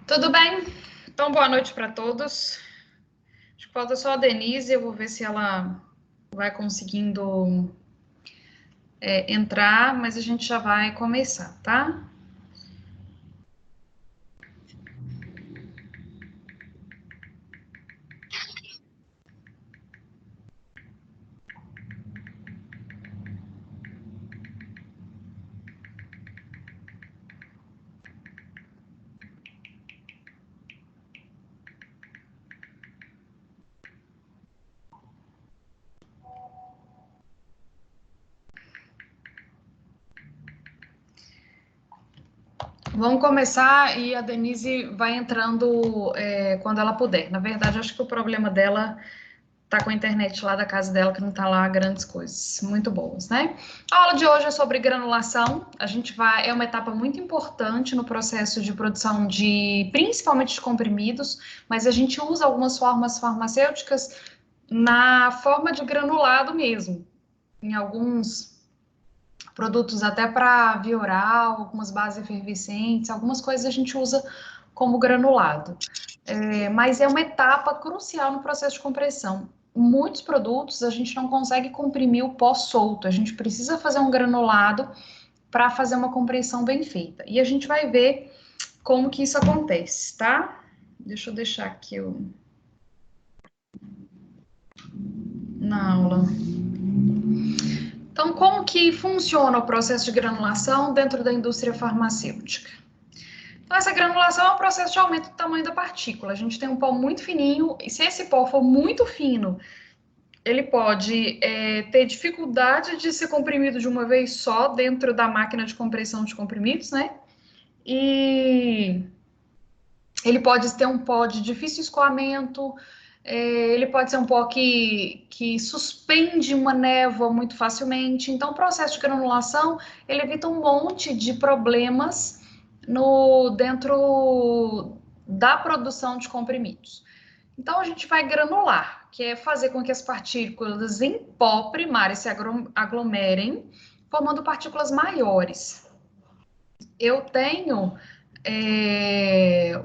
Tudo bem? Então, boa noite para todos. Acho que falta só a Denise, eu vou ver se ela vai conseguindo entrar, mas a gente já vai começar, tá? Vamos começar e a Denise vai entrando quando ela puder. Na verdade, acho que o problema dela tá com a internet lá da casa dela, que não tá lá grandes coisas muito boas, né? A aula de hoje é sobre granulação. É uma etapa muito importante no processo de produção principalmente de comprimidos, mas a gente usa algumas formas farmacêuticas na forma de granulado mesmo. Em alguns produtos até para via oral, algumas bases efervescentes, algumas coisas a gente usa como granulado. Mas é uma etapa crucial no processo de compressão. Muitos produtos a gente não consegue comprimir o pó solto, a gente precisa fazer um granulado para fazer uma compressão bem feita. E a gente vai ver como que isso acontece, tá? Deixa eu deixar aqui na aula. Então, como que funciona o processo de granulação dentro da indústria farmacêutica? Então, essa granulação é um processo de aumento do tamanho da partícula. A gente tem um pó muito fininho, e se esse pó for muito fino, ele pode ter dificuldade de ser comprimido de uma vez só dentro da máquina de compressão de comprimidos, né? E ele pode ter um pó de difícil escoamento, ele pode ser um pó que suspende uma névoa muito facilmente. Então, o processo de granulação, ele evita um monte de problemas dentro da produção de comprimidos. Então, a gente vai granular, que é fazer com que as partículas em pó primário se aglomerem, formando partículas maiores. Eu tenho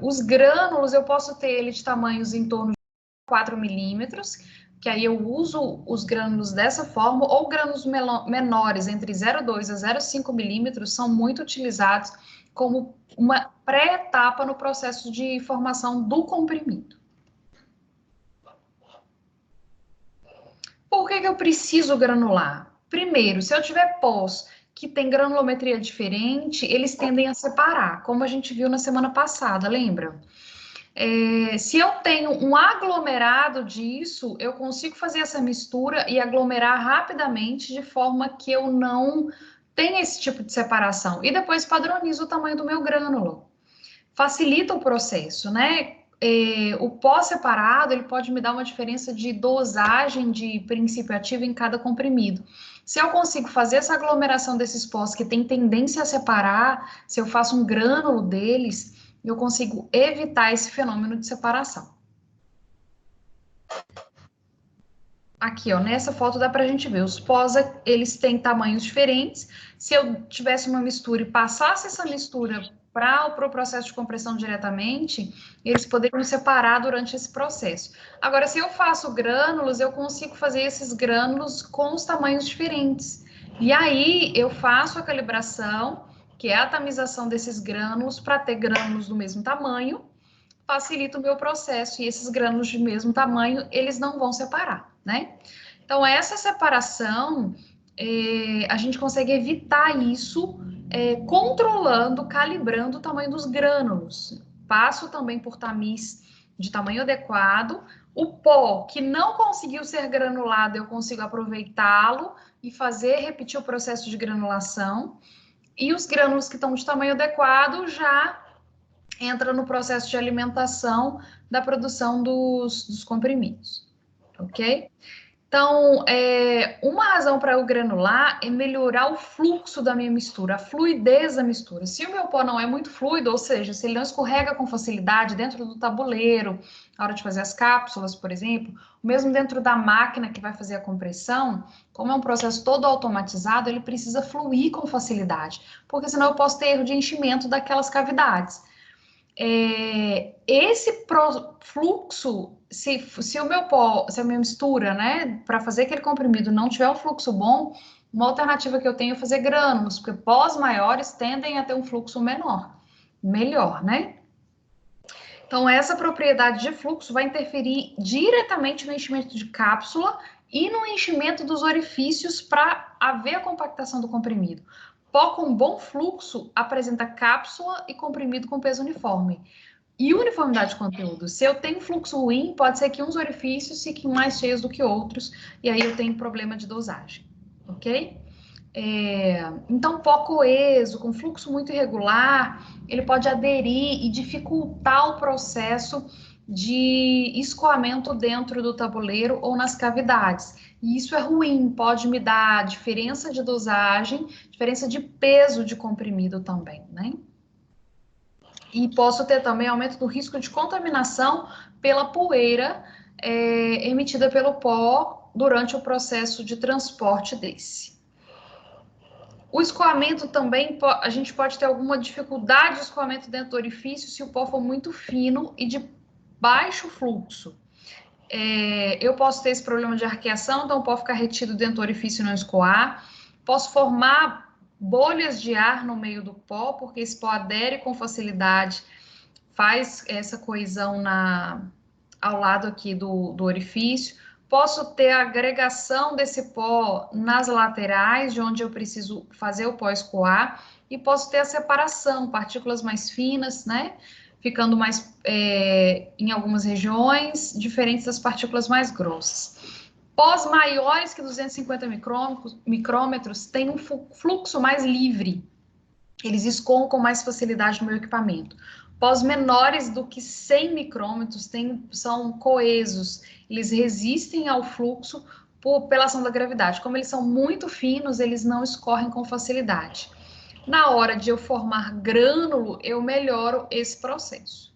os grânulos, eu posso ter ele de tamanhos em torno de 4 milímetros, que aí eu uso os grânulos dessa forma, ou grânulos menores, entre 0,2 a 0,5 milímetros, são muito utilizados como uma pré-etapa no processo de formação do comprimido. Por que eu preciso granular? Primeiro, se eu tiver pós que tem granulometria diferente, eles tendem a separar, como a gente viu na semana passada, lembra? Se eu tenho um aglomerado disso, eu consigo fazer essa mistura e aglomerar rapidamente de forma que eu não tenha esse tipo de separação. E depois padronizo o tamanho do meu grânulo. Facilita o processo, né? O pó-separado, ele pode me dar uma diferença de dosagem de princípio ativo em cada comprimido. Se eu consigo fazer essa aglomeração desses pós que tem tendência a separar, se eu faço um grânulo deles, eu consigo evitar esse fenômeno de separação. Aqui, ó, nessa foto dá pra gente ver, os pós, eles têm tamanhos diferentes. Se eu tivesse uma mistura e passasse essa mistura para o processo de compressão diretamente, eles poderiam separar durante esse processo. Agora, se eu faço grânulos, eu consigo fazer esses grânulos com os tamanhos diferentes. E aí, eu faço a calibração, que é a tamização desses grânulos, para ter grânulos do mesmo tamanho, facilita o meu processo, e esses grânulos de mesmo tamanho, eles não vão separar, né? Então, essa separação, a gente consegue evitar isso controlando, calibrando o tamanho dos grânulos. Passo também por tamiz de tamanho adequado. O pó que não conseguiu ser granulado, eu consigo aproveitá-lo e repetir o processo de granulação. E os grânulos que estão de tamanho adequado já entra no processo de alimentação da produção dos comprimidos, ok? Então, uma razão para eu granular é melhorar o fluxo da minha mistura, a fluidez da mistura. Se o meu pó não é muito fluido, ou seja, se ele não escorrega com facilidade dentro do tabuleiro, na hora de fazer as cápsulas, por exemplo, mesmo dentro da máquina que vai fazer a compressão, como é um processo todo automatizado, ele precisa fluir com facilidade, porque senão eu posso ter erro de enchimento daquelas cavidades. Esse fluxo, se o meu pó, se a minha mistura, né, para fazer aquele comprimido não tiver um fluxo bom, uma alternativa que eu tenho é fazer grânulos, porque pós maiores tendem a ter um fluxo melhor, né? Então, essa propriedade de fluxo vai interferir diretamente no enchimento de cápsula e no enchimento dos orifícios para haver a compactação do comprimido. Pó com bom fluxo apresenta cápsula e comprimido com peso uniforme. E uniformidade de conteúdo. Se eu tenho fluxo ruim, pode ser que uns orifícios fiquem mais cheios do que outros, e aí eu tenho problema de dosagem, ok? Então, pó coeso, com fluxo muito irregular, ele pode aderir e dificultar o processo de escoamento dentro do tabuleiro ou nas cavidades. E isso é ruim, pode me dar diferença de dosagem, diferença de peso de comprimido também, né? E posso ter também aumento do risco de contaminação pela poeira emitida pelo pó durante o processo de transporte desse. O escoamento também, a gente pode ter alguma dificuldade de escoamento dentro do orifício se o pó for muito fino e de baixo fluxo. Eu posso ter esse problema de arqueação, então o pó ficar retido dentro do orifício e não escoar. Posso formar bolhas de ar no meio do pó, porque esse pó adere com facilidade, faz essa coesão ao lado aqui do orifício. Posso ter a agregação desse pó nas laterais, de onde eu preciso fazer o pó escoar, e posso ter a separação, partículas mais finas, né? Ficando mais em algumas regiões, diferentes das partículas mais grossas. Pós maiores que 250 micrômetros têm um fluxo mais livre, eles escoam com mais facilidade no meu equipamento. Pós menores do que 100 micrômetros são coesos, eles resistem ao fluxo pela ação da gravidade. Como eles são muito finos, eles não escorrem com facilidade. Na hora de eu formar grânulo, eu melhoro esse processo.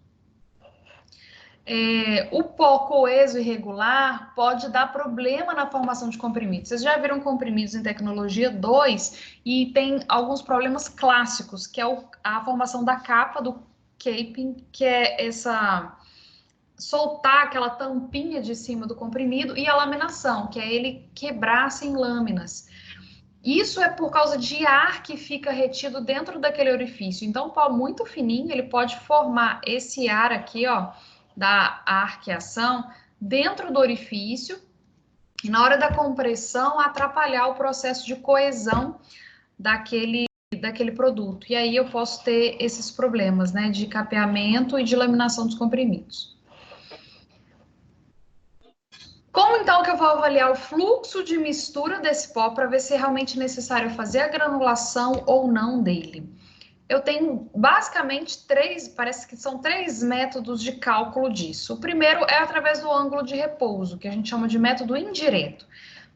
O pó coeso irregular pode dar problema na formação de comprimidos. Vocês já viram comprimidos em tecnologia 2 e tem alguns problemas clássicos, que é a formação da capa do caping, que é soltar aquela tampinha de cima do comprimido, e a laminação, que é ele quebrar-se em lâminas. Isso é por causa de ar que fica retido dentro daquele orifício. Então, o pó muito fininho, ele pode formar esse ar aqui, ó, da arqueação dentro do orifício e na hora da compressão atrapalhar o processo de coesão daquele produto. E aí eu posso ter esses problemas, né, de capeamento e de laminação dos comprimidos. Como então que eu vou avaliar o fluxo de mistura desse pó para ver se é realmente necessário fazer a granulação ou não dele? Eu tenho basicamente parece que são 3 métodos de cálculo disso. O primeiro é através do ângulo de repouso, que a gente chama de método indireto.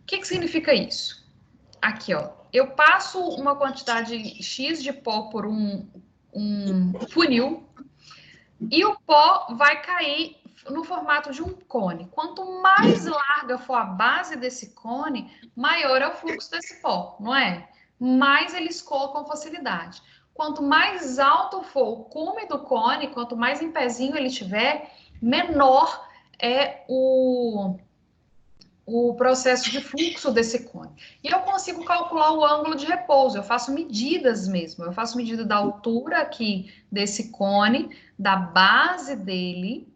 O que significa isso? Aqui, ó, eu passo uma quantidade X de pó por um funil e o pó vai cair no formato de um cone. Quanto mais larga for a base desse cone, maior é o fluxo desse pó, não é? Mais ele escoa com facilidade. Quanto mais alto for o cume do cone, quanto mais em pezinho ele tiver, menor é o processo de fluxo desse cone. E eu consigo calcular o ângulo de repouso, eu faço medidas mesmo, eu faço medida da altura aqui desse cone, da base dele,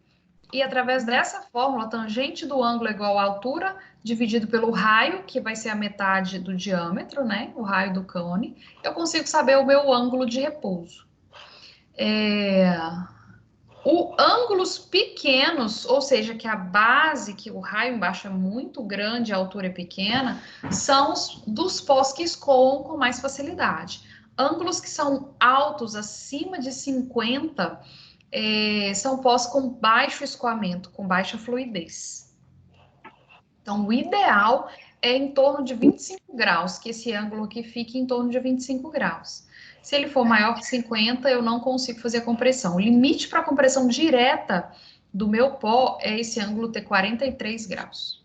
e através dessa fórmula, tangente do ângulo é igual à altura dividido pelo raio, que vai ser a metade do diâmetro, né? O raio do cone, eu consigo saber o meu ângulo de repouso. Ângulos pequenos, ou seja, que a base, que o raio embaixo é muito grande, a altura é pequena, são dos pós que escoam com mais facilidade. Ângulos que são altos, acima de 50, são pós com baixo escoamento, com baixa fluidez. Então, o ideal é em torno de 25 graus, que esse ângulo aqui fique em torno de 25 graus. Se ele for maior que 50, eu não consigo fazer a compressão. O limite para a compressão direta do meu pó é esse ângulo ter 43 graus.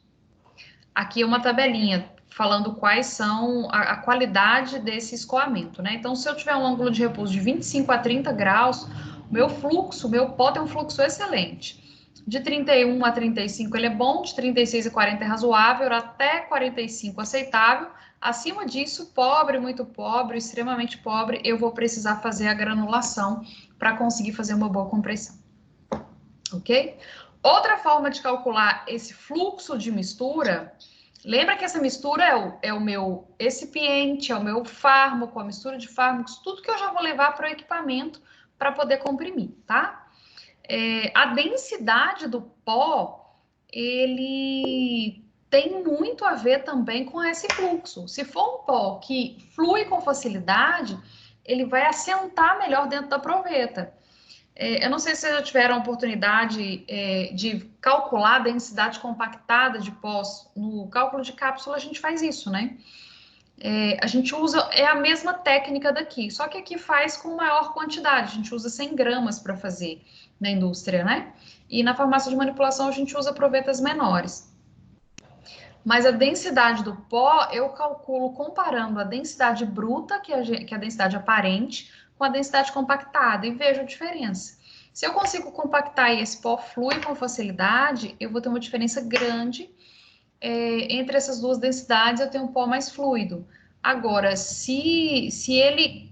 Aqui é uma tabelinha falando quais são a qualidade desse escoamento, né? Então, se eu tiver um ângulo de repouso de 25 a 30 graus, o meu pó tem um fluxo excelente. De 31 a 35 ele é bom, de 36 a 40 é razoável, até 45 aceitável. Acima disso, pobre, muito pobre, extremamente pobre, eu vou precisar fazer a granulação para conseguir fazer uma boa compressão. Ok? Outra forma de calcular esse fluxo de mistura, lembra que essa mistura é o meu recipiente, é o meu fármaco, a mistura de fármacos, tudo que eu já vou levar para o equipamento para poder comprimir, tá? A densidade do pó, ele tem muito a ver também com esse fluxo. Se for um pó que flui com facilidade, ele vai assentar melhor dentro da proveta. Eu não sei se vocês já tiveram a oportunidade de calcular a densidade compactada de pós. No cálculo de cápsula, a gente faz isso, né? A gente usa a mesma técnica daqui, só que aqui faz com maior quantidade. A gente usa 100 gramas para fazer na indústria, né? E na farmácia de manipulação, a gente usa provetas menores. Mas a densidade do pó, eu calculo comparando a densidade bruta, que é a densidade aparente, com a densidade compactada, e vejo a diferença. Se eu consigo compactar e esse pó flui com facilidade, eu vou ter uma diferença grande entre essas duas densidades, eu tenho um pó mais fluido. Agora, se ele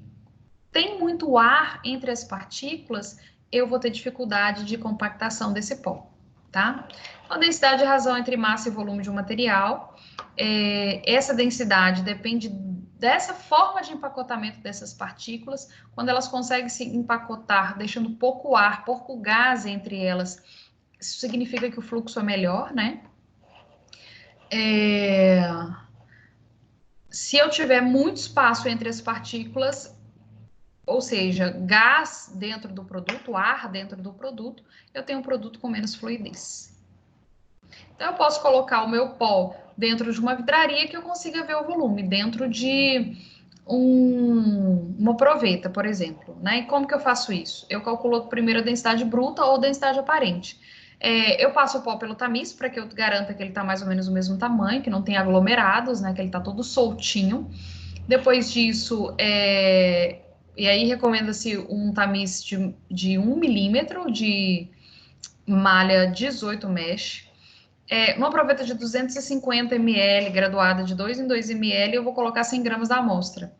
tem muito ar entre as partículas, eu vou ter dificuldade de compactação desse pó, tá? A densidade é a razão entre massa e volume de um material. Essa densidade depende dessa forma de empacotamento dessas partículas. Quando elas conseguem se empacotar, deixando pouco ar, pouco gás entre elas, isso significa que o fluxo é melhor, né? Se eu tiver muito espaço entre as partículas, ou seja, gás dentro do produto, ar dentro do produto, eu tenho um produto com menos fluidez. Então, eu posso colocar o meu pó dentro de uma vidraria que eu consiga ver o volume, dentro de uma proveta, por exemplo, né? E como que eu faço isso? Eu calculo primeiro a densidade bruta ou densidade aparente. Eu passo o pó pelo tamiz para que eu garanta que ele está mais ou menos do mesmo tamanho, que não tem aglomerados, né? Que ele está todo soltinho. Depois disso, e aí recomenda-se um tamiz de 1 milímetro de malha 18 mesh. Uma proveta de 250 ml, graduada de 2 em 2 ml, eu vou colocar 100 gramas da amostra.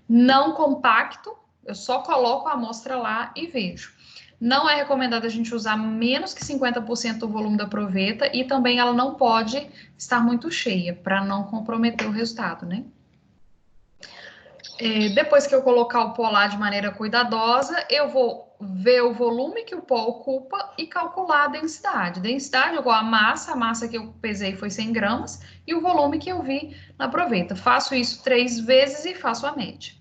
Não compacto, eu só coloco a amostra lá e vejo. Não é recomendado a gente usar menos que 50% do volume da proveta e também ela não pode estar muito cheia, para não comprometer o resultado, né? Depois que eu colocar o pó lá de maneira cuidadosa, eu vou ver o volume que o pó ocupa e calcular a densidade. Densidade igual a massa que eu pesei foi 100 gramas, e o volume que eu vi na proveta. Faço isso 3 vezes e faço a média.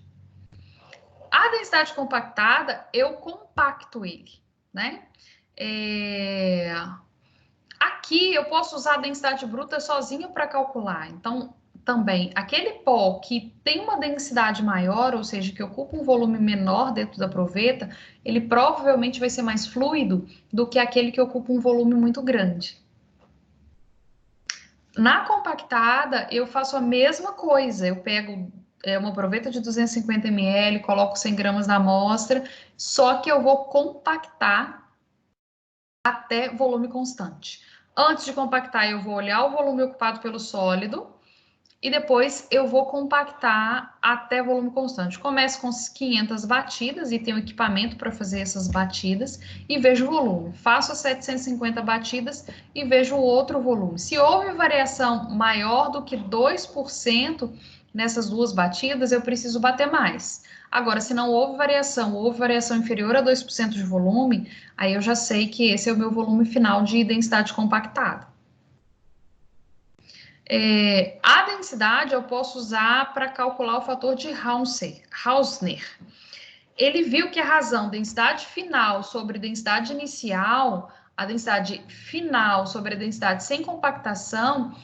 A densidade compactada, eu compacto ele, né? Aqui eu posso usar a densidade bruta sozinho para calcular. Então, também, aquele pó que tem uma densidade maior, ou seja, que ocupa um volume menor dentro da proveta, ele provavelmente vai ser mais fluido do que aquele que ocupa um volume muito grande. Na compactada, eu faço a mesma coisa. Eu pego uma proveta de 250 ml, coloco 100 gramas na amostra, só que eu vou compactar até volume constante. Antes de compactar, eu vou olhar o volume ocupado pelo sólido e depois eu vou compactar até volume constante. Começo com 500 batidas e tenho equipamento para fazer essas batidas e vejo o volume. Faço as 750 batidas e vejo o outro volume. Se houve variação maior do que 2% nessas duas batidas, eu preciso bater mais. Agora, se não houve variação inferior a 2% de volume, aí eu já sei que esse é o meu volume final de densidade compactada. A densidade eu posso usar para calcular o fator de Hausner. Ele viu que a razão densidade final sobre densidade inicial, a densidade final sobre a densidade sem compactação,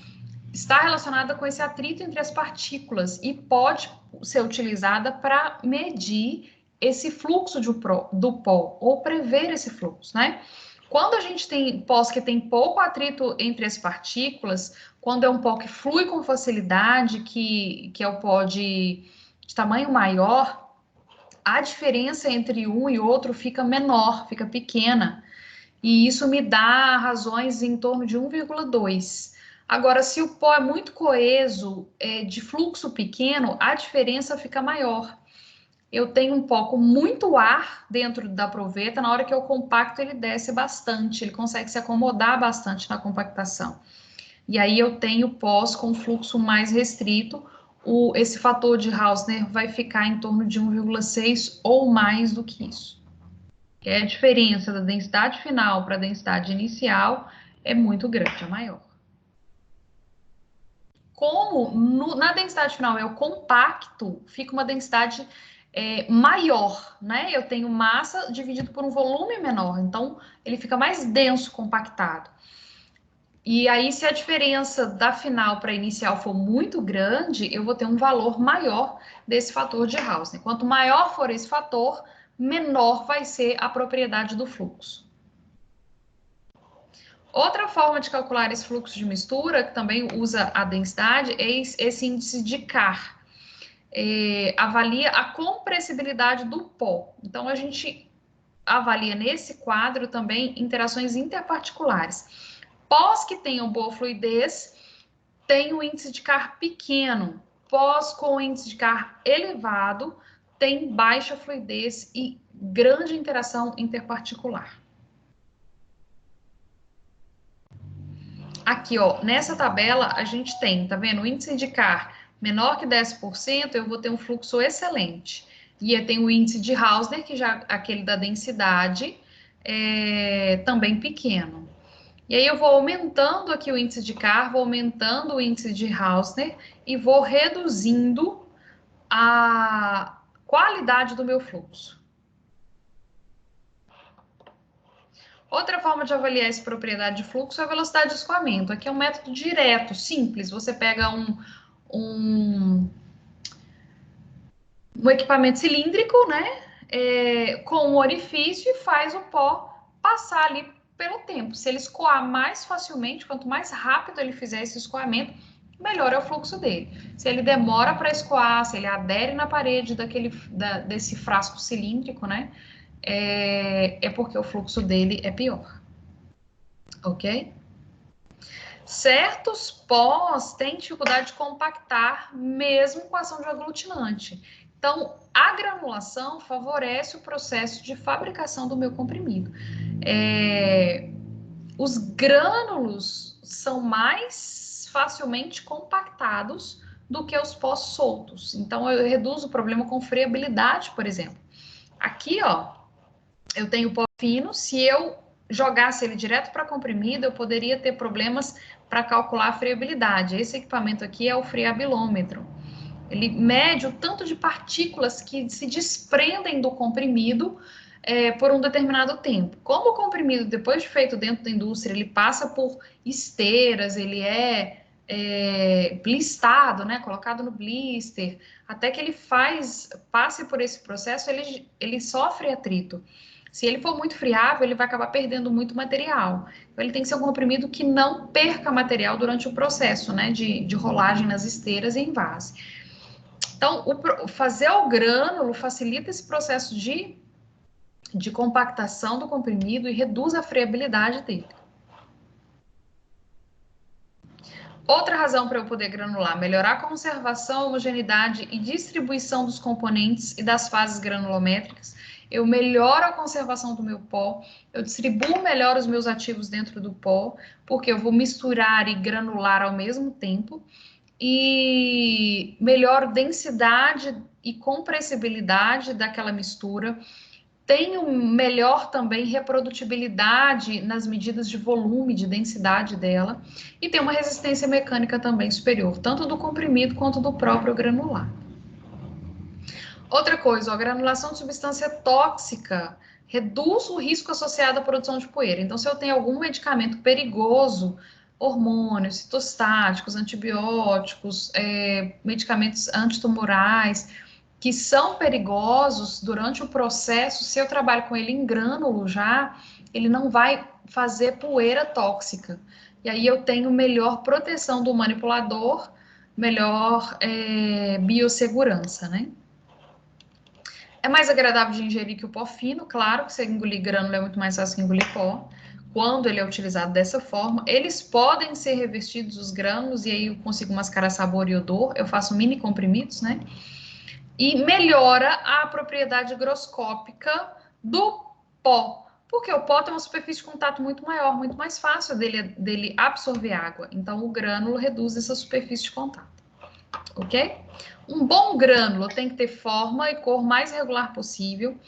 está relacionada com esse atrito entre as partículas e pode ser utilizada para medir esse fluxo do pó, ou prever esse fluxo, né? Quando a gente tem pós que tem pouco atrito entre as partículas, quando é um pó que flui com facilidade, que é o pó de tamanho maior, a diferença entre um e outro fica menor, fica pequena. E isso me dá razões em torno de 1,2. Agora, se o pó é muito coeso, de fluxo pequeno, a diferença fica maior. Eu tenho um pó com muito ar dentro da proveta, na hora que eu compacto ele desce bastante, ele consegue se acomodar bastante na compactação. E aí eu tenho pós com fluxo mais restrito, esse fator de Hausner vai ficar em torno de 1,6 ou mais do que isso. A diferença da densidade final para a densidade inicial é muito grande, é maior. Como na densidade final é o compacto, fica uma densidade maior, né? Eu tenho massa dividido por um volume menor, então ele fica mais denso compactado. E aí, se a diferença da final para a inicial for muito grande, eu vou ter um valor maior desse fator de Hausner. Quanto maior for esse fator, menor vai ser a propriedade do fluxo. Outra forma de calcular esse fluxo de mistura, que também usa a densidade, é esse índice de Carr. Avalia a compressibilidade do pó. Então, a gente avalia nesse quadro também interações interparticulares. Pós que tenham boa fluidez, tem o índice de Carr pequeno. Pós com índice de Carr elevado, tem baixa fluidez e grande interação interparticular. Aqui, ó, nessa tabela, a gente tem, tá vendo? O índice de Carr menor que 10%, eu vou ter um fluxo excelente. E eu tenho o índice de Hausner, que já aquele da densidade, também pequeno. E aí eu vou aumentando aqui o índice de Carr, vou aumentando o índice de Hausner e vou reduzindo a qualidade do meu fluxo. Outra forma de avaliar essa propriedade de fluxo é a velocidade de escoamento. Aqui é um método direto, simples. Você pega um equipamento cilíndrico, né, com um orifício e faz o pó passar ali pelo tempo. Se ele escoar mais facilmente, quanto mais rápido ele fizer esse escoamento, melhor é o fluxo dele. Se ele demora para escoar, se ele adere na parede desse frasco cilíndrico, né, é porque o fluxo dele é pior. Ok? Certos pós têm dificuldade de compactar, mesmo com a ação de aglutinante. Então, a granulação favorece o processo de fabricação do meu comprimido. Os grânulos são mais facilmente compactados do que os pós soltos. Então, eu reduzo o problema com friabilidade, por exemplo. Aqui, ó, eu tenho pó fino. Se eu jogasse ele direto para comprimido, eu poderia ter problemas para calcular a friabilidade. Esse equipamento aqui é o friabilômetro. Ele mede o tanto de partículas que se desprendem do comprimido por um determinado tempo. Como o comprimido, depois de feito dentro da indústria, ele passa por esteiras, ele blistado, né, colocado no blister, até que ele passe por esse processo, ele sofre atrito. Se ele for muito friável, ele vai acabar perdendo muito material. Então, ele tem que ser um comprimido que não perca material durante o processo, né, de rolagem nas esteiras e envase. Então, fazer ao grânulo facilita esse processo de compactação do comprimido e reduz a friabilidade dele. Outra razão para eu poder granular, melhorar a conservação, homogeneidade e distribuição dos componentes e das fases granulométricas. Eu melhoro a conservação do meu pó, eu distribuo melhor os meus ativos dentro do pó, porque eu vou misturar e granular ao mesmo tempo, e melhoro densidade e compressibilidade daquela mistura. Tenho melhor também reprodutibilidade nas medidas de volume, de densidade dela, e tem uma resistência mecânica também superior, tanto do comprimido quanto do próprio granular. Outra coisa, a granulação de substância tóxica reduz o risco associado à produção de poeira. Então, se eu tenho algum medicamento perigoso hormônios, citostáticos, antibióticos, medicamentos antitumorais, que são perigosos durante o processo. Se eu trabalho com ele em grânulo já, ele não vai fazer poeira tóxica. E aí eu tenho melhor proteção do manipulador, melhor biossegurança, né? É mais agradável de ingerir que o pó fino, claro que você engolir grânulo é muito mais fácil que engolir pó. Quando ele é utilizado dessa forma, eles podem ser revestidos, os grânulos, e aí eu consigo mascarar sabor e odor. Eu faço mini comprimidos, né? E melhora a propriedade higroscópica do pó, porque o pó tem uma superfície de contato muito maior, muito mais fácil dele absorver água. Então, o grânulo reduz essa superfície de contato, ok? Um bom grânulo tem que ter forma e cor mais regular possível,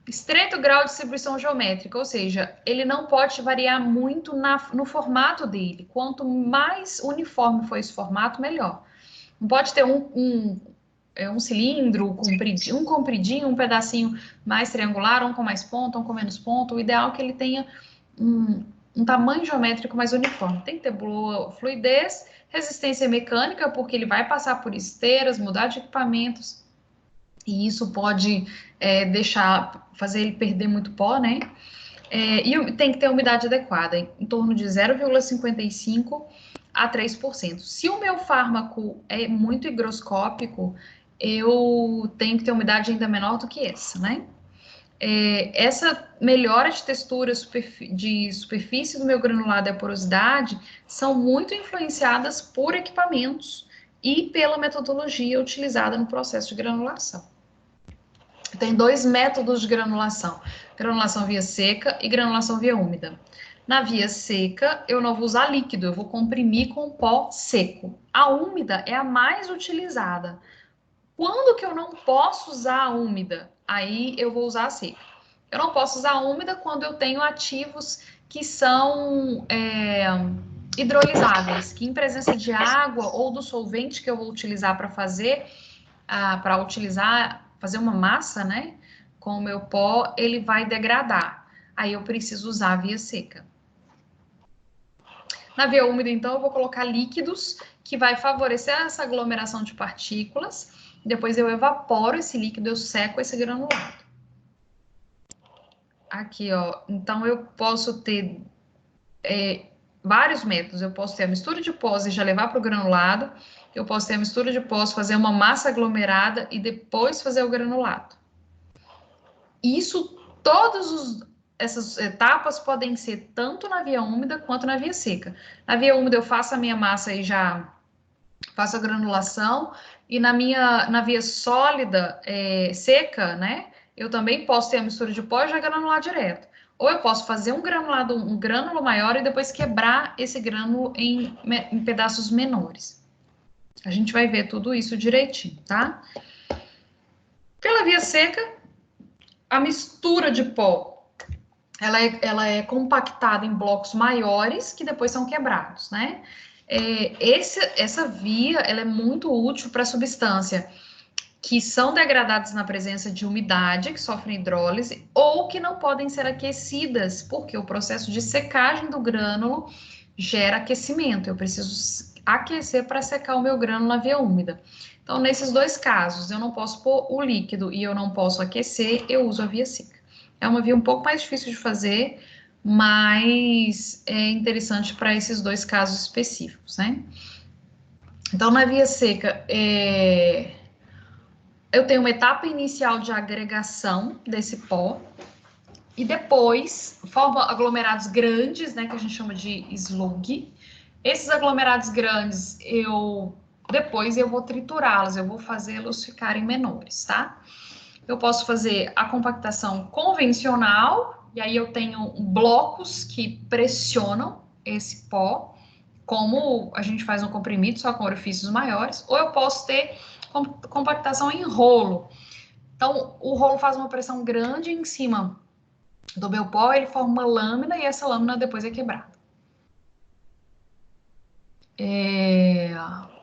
estreito grau de distribuição geométrica, ou seja, ele não pode variar muito no formato dele. Quanto mais uniforme for esse formato, melhor. Não pode ter um cilindro compridinho, um pedacinho mais triangular, um com mais ponta, um com menos ponta. O ideal é que ele tenha um tamanho geométrico mais uniforme. Tem que ter boa fluidez, resistência mecânica, porque ele vai passar por esteiras, mudar de equipamentos, e isso pode fazer ele perder muito pó, né? E tem que ter umidade adequada, em torno de 0,55 a 3%. Se o meu fármaco é muito higroscópico, eu tenho que ter umidade ainda menor do que essa, né? Essa melhora de textura de superfície do meu granulado e a porosidade são muito influenciadas por equipamentos e pela metodologia utilizada no processo de granulação. Tem dois métodos de granulação: granulação via seca e granulação via úmida. Na via seca, eu não vou usar líquido, eu vou comprimir com pó seco. A úmida é a mais utilizada. Quando que eu não posso usar a úmida? Aí eu vou usar a seca. Eu não posso usar a úmida quando eu tenho ativos que são hidrolisáveis, que em presença de água ou do solvente que eu vou utilizar para fazer uma massa, né? Com o meu pó, ele vai degradar. Aí eu preciso usar a via seca. Na via úmida, então, eu vou colocar líquidos que vai favorecer essa aglomeração de partículas. Depois eu evaporo esse líquido, eu seco esse granulado. Aqui, ó. Então, eu posso ter vários métodos. Eu posso ter a mistura de pós e já levar para o granulado. Eu posso ter a mistura de pós, fazer uma massa aglomerada e depois fazer o granulado. Essas etapas podem ser tanto na via úmida quanto na via seca. Na via úmida eu faço a minha massa e já faço a granulação, e na via sólida, seca, né, eu também posso ter a mistura de pó e já granular direto. Ou eu posso fazer um grânulo maior e depois quebrar esse grânulo em pedaços menores. A gente vai ver tudo isso direitinho, tá? Pela via seca, a mistura de pó, ela é compactada em blocos maiores que depois são quebrados, né? Essa via, ela é muito útil para substância que são degradadas na presença de umidade, que sofrem hidrólise, ou que não podem ser aquecidas, porque o processo de secagem do grânulo gera aquecimento. Eu preciso aquecer para secar o meu grânulo na via úmida. Então, nesses dois casos, eu não posso pôr o líquido e eu não posso aquecer, eu uso a via seca. É uma via um pouco mais difícil de fazer, mas é interessante para esses dois casos específicos, né? Então, na via seca, eu tenho uma etapa inicial de agregação desse pó, e depois forma aglomerados grandes, né, que a gente chama de slug. Esses aglomerados grandes, depois eu vou triturá-los, eu vou fazê-los ficarem menores, tá? Eu posso fazer a compactação convencional, e aí eu tenho blocos que pressionam esse pó, como a gente faz no comprimido, só com orifícios maiores, ou eu posso ter compactação em rolo. Então, o rolo faz uma pressão grande em cima do meu pó, ele forma uma lâmina e essa lâmina depois é quebrada.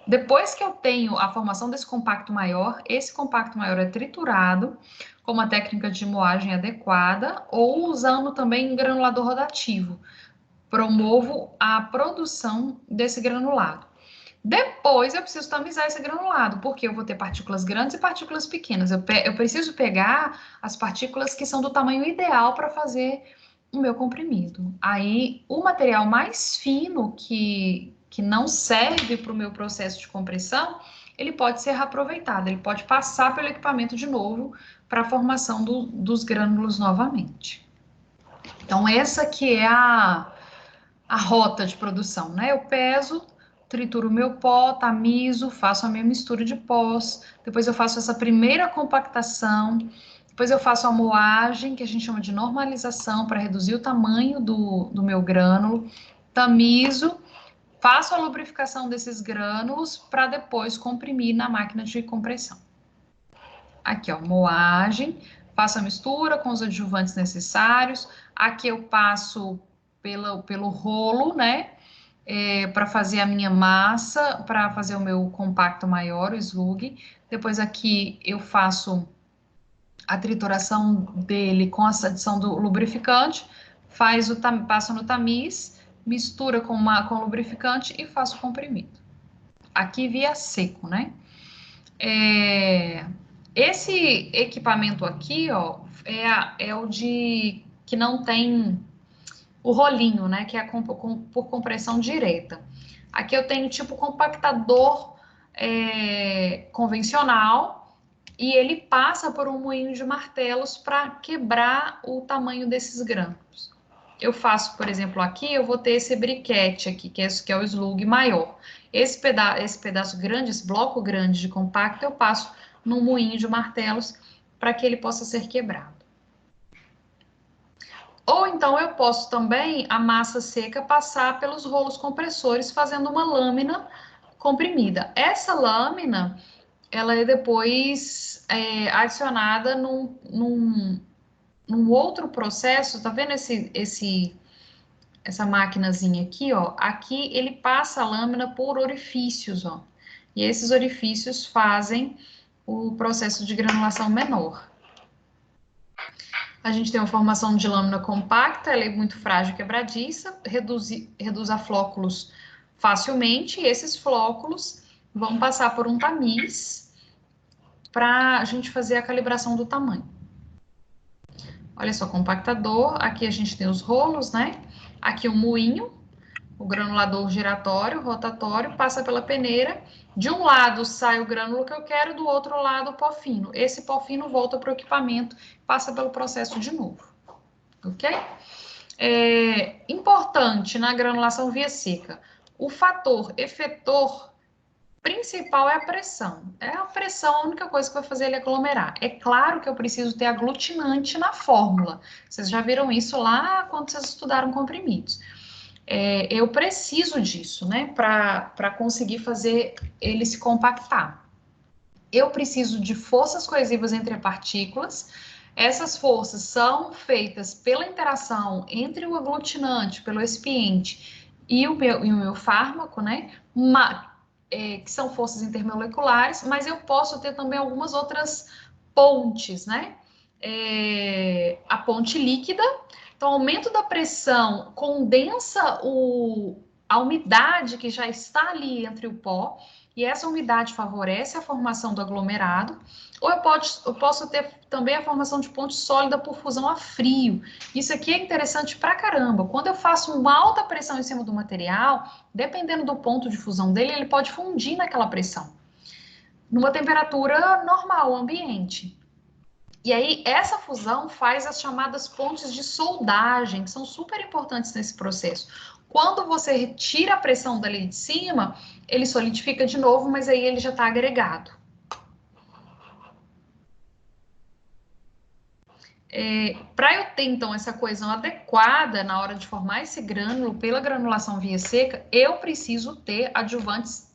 Depois que eu tenho a formação desse compacto maior, esse compacto maior é triturado com uma técnica de moagem adequada ou usando também granulador rotativo, promovo a produção desse granulado. Depois eu preciso tamizar esse granulado, porque eu vou ter partículas grandes e partículas pequenas. Eu preciso pegar as partículas que são do tamanho ideal para fazer o meu comprimido. Aí, o material mais fino que não serve para o meu processo de compressão, ele pode ser reaproveitado, ele pode passar pelo equipamento de novo para a formação dos grânulos novamente. Então, essa que é a rota de produção, né? Eu peso, trituro o meu pó, tamizo, faço a minha mistura de pós, depois eu faço essa primeira compactação, depois eu faço a moagem, que a gente chama de normalização, para reduzir o tamanho do meu grânulo, tamizo, faço a lubrificação desses grânulos para depois comprimir na máquina de compressão. Aqui, ó, moagem, faço a mistura com os adjuvantes necessários, aqui eu passo pelo rolo, né? Para fazer a minha massa, para fazer o meu compacto maior, o slug. Depois aqui eu faço a trituração dele com a adição do lubrificante, passo no tamiz, mistura com lubrificante e faço o comprimido. Aqui via seco, né? Esse equipamento aqui, ó, é o que não tem o rolinho, né? Que é por compressão direta. Aqui eu tenho tipo compactador convencional e ele passa por um moinho de martelos para quebrar o tamanho desses grãos. Eu faço, por exemplo, aqui eu vou ter esse briquete aqui, que é o slug maior. Esse pedaço grande, esse bloco grande de compacto, eu passo num moinho de martelos para que ele possa ser quebrado. Ou então eu posso também, a massa seca, passar pelos rolos compressores, fazendo uma lâmina comprimida. Essa lâmina, ela é depois adicionada num outro processo, tá vendo essa maquinazinha aqui, ó? Aqui ele passa a lâmina por orifícios, ó. E esses orifícios fazem o processo de granulação menor. A gente tem uma formação de lâmina compacta, ela é muito frágil e quebradiça, reduz a flóculos facilmente, e esses flóculos vão passar por um tamiz para a gente fazer a calibração do tamanho. Olha só, compactador, aqui a gente tem os rolos, né? Aqui o moinho, o granulador giratório, rotatório, passa pela peneira. De um lado sai o grânulo que eu quero, do outro lado o pó fino. Esse pó fino volta para o equipamento, passa pelo processo de novo. Ok? Importante na granulação via seca, o fator efetor principal é a pressão. É a pressão a única coisa que vai fazer ele aglomerar. É claro que eu preciso ter aglutinante na fórmula. Vocês já viram isso lá quando vocês estudaram comprimidos. Eu preciso disso, né, para conseguir fazer ele se compactar. Eu preciso de forças coesivas entre partículas. Essas forças são feitas pela interação entre o aglutinante, pelo expiente e o meu fármaco, né? Que são forças intermoleculares, mas eu posso ter também algumas outras pontes, né? A ponte líquida. Então, o aumento da pressão condensa a umidade que já está ali entre o pó, e essa umidade favorece a formação do aglomerado, ou eu posso ter também a formação de ponte sólida por fusão a frio. Isso aqui é interessante pra caramba. Quando eu faço uma alta pressão em cima do material, dependendo do ponto de fusão dele, ele pode fundir naquela pressão, numa temperatura normal, ambiente. E aí, essa fusão faz as chamadas pontes de soldagem, que são super importantes nesse processo. Quando você retira a pressão dali de cima, ele solidifica de novo, mas aí ele já está agregado. Para eu ter, então, essa coesão adequada na hora de formar esse grânulo pela granulação via seca, eu preciso ter adjuvantes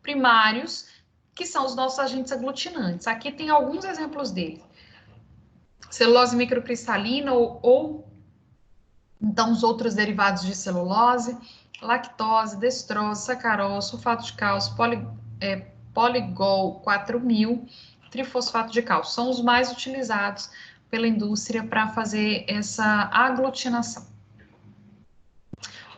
primários, que são os nossos agentes aglutinantes. Aqui tem alguns exemplos deles. Celulose microcristalina ou então os outros derivados de celulose, lactose, destrose, sacarose, sulfato de cálcio, poligol 4000, trifosfato de cálcio. São os mais utilizados pela indústria para fazer essa aglutinação.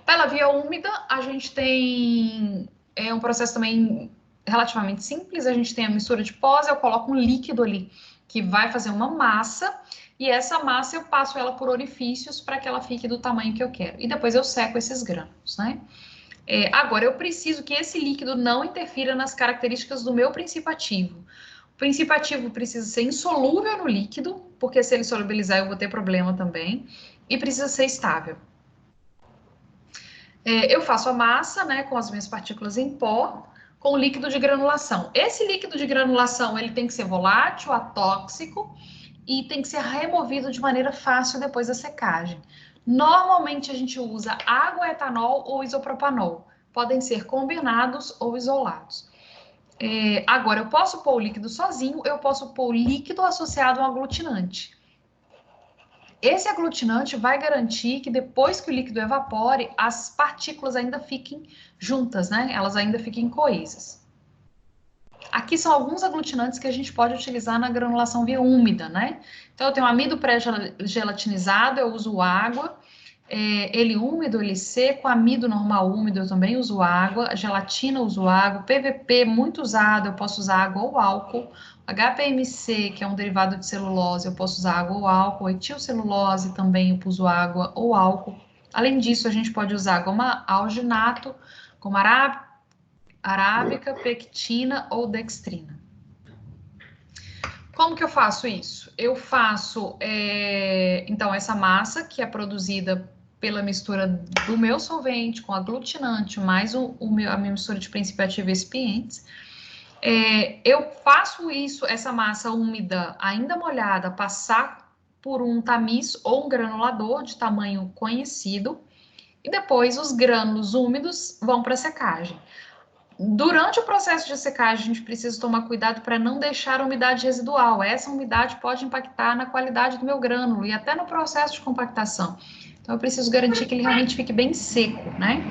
Pela via úmida, a gente tem um processo também relativamente simples. A gente tem a mistura de pós, eu coloco um líquido ali que vai fazer uma massa, e essa massa eu passo ela por orifícios para que ela fique do tamanho que eu quero. E depois eu seco esses grãos, né? Agora, eu preciso que esse líquido não interfira nas características do meu princípio ativo. O princípio ativo precisa ser insolúvel no líquido, porque se ele solubilizar eu vou ter problema também, e precisa ser estável. Eu faço a massa, né, com as minhas partículas em pó, com o líquido de granulação. Esse líquido de granulação, ele tem que ser volátil, atóxico, e tem que ser removido de maneira fácil depois da secagem. Normalmente a gente usa água, etanol ou isopropanol. Podem ser combinados ou isolados. Agora, eu posso pôr o líquido sozinho, eu posso pôr o líquido associado a um aglutinante. Esse aglutinante vai garantir que depois que o líquido evapore, as partículas ainda fiquem juntas, né? Elas ainda fiquem coesas. Aqui são alguns aglutinantes que a gente pode utilizar na granulação via úmida, né? Então, eu tenho amido pré-gelatinizado, eu uso água. Ele úmido, ele seco, amido normal úmido, eu também uso água. Gelatina, eu uso água. PVP, muito usado, eu posso usar água ou álcool. HPMC, que é um derivado de celulose, eu posso usar água ou álcool. Etilcelulose também eu uso água ou álcool. Além disso, a gente pode usar goma alginato, goma arábica, pectina ou dextrina. Como que eu faço isso? Eu faço, então, essa massa que é produzida pela mistura do meu solvente com aglutinante, mais a minha mistura de princípio ativo e excipientes. Eu faço isso, essa massa úmida, ainda molhada, passar por um tamiz ou um granulador de tamanho conhecido, e depois os grânulos úmidos vão para secagem. Durante o processo de secagem, a gente precisa tomar cuidado para não deixar a umidade residual. Essa umidade pode impactar na qualidade do meu grânulo e até no processo de compactação. Então, eu preciso garantir que ele realmente fique bem seco, né?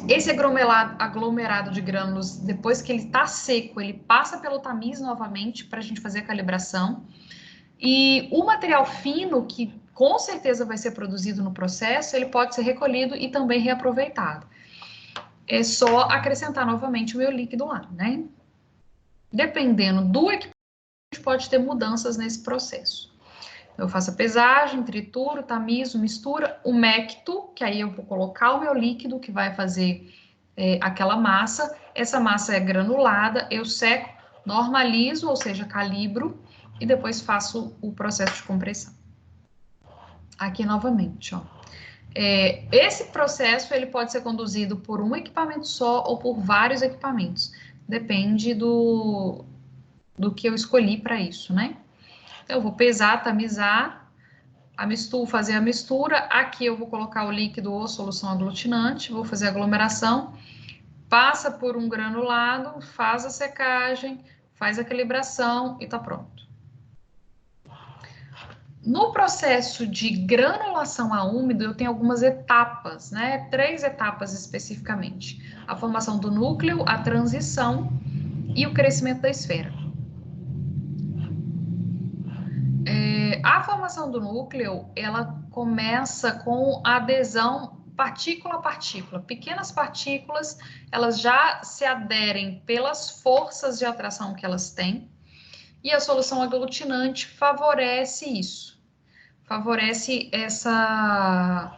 Esse aglomerado de grânulos, depois que ele está seco, ele passa pelo tamiz novamente para a gente fazer a calibração. E o material fino, que com certeza vai ser produzido no processo, ele pode ser recolhido e também reaproveitado. É só acrescentar novamente o meu líquido lá, né? Dependendo do equipamento, a gente pode ter mudanças nesse processo. Eu faço a pesagem, trituro, tamizo, mistura, umecto, que aí eu vou colocar o meu líquido que vai fazer aquela massa. Essa massa é granulada, eu seco, normalizo, ou seja, calibro, e depois faço o processo de compressão. Aqui novamente, ó. Esse processo ele pode ser conduzido por um equipamento só ou por vários equipamentos. Depende do que eu escolhi para isso, né? Então, eu vou pesar, tamizar, fazer a mistura. Aqui eu vou colocar o líquido ou solução aglutinante, vou fazer a aglomeração, passa por um granulado, faz a secagem, faz a calibração e tá pronto. No processo de granulação a úmido, eu tenho algumas etapas, né? 3 etapas especificamente: a formação do núcleo, a transição e o crescimento da esfera. A formação do núcleo, ela começa com a adesão partícula a partícula. Pequenas partículas, elas já se aderem pelas forças de atração que elas têm, e a solução aglutinante favorece isso. Favorece essa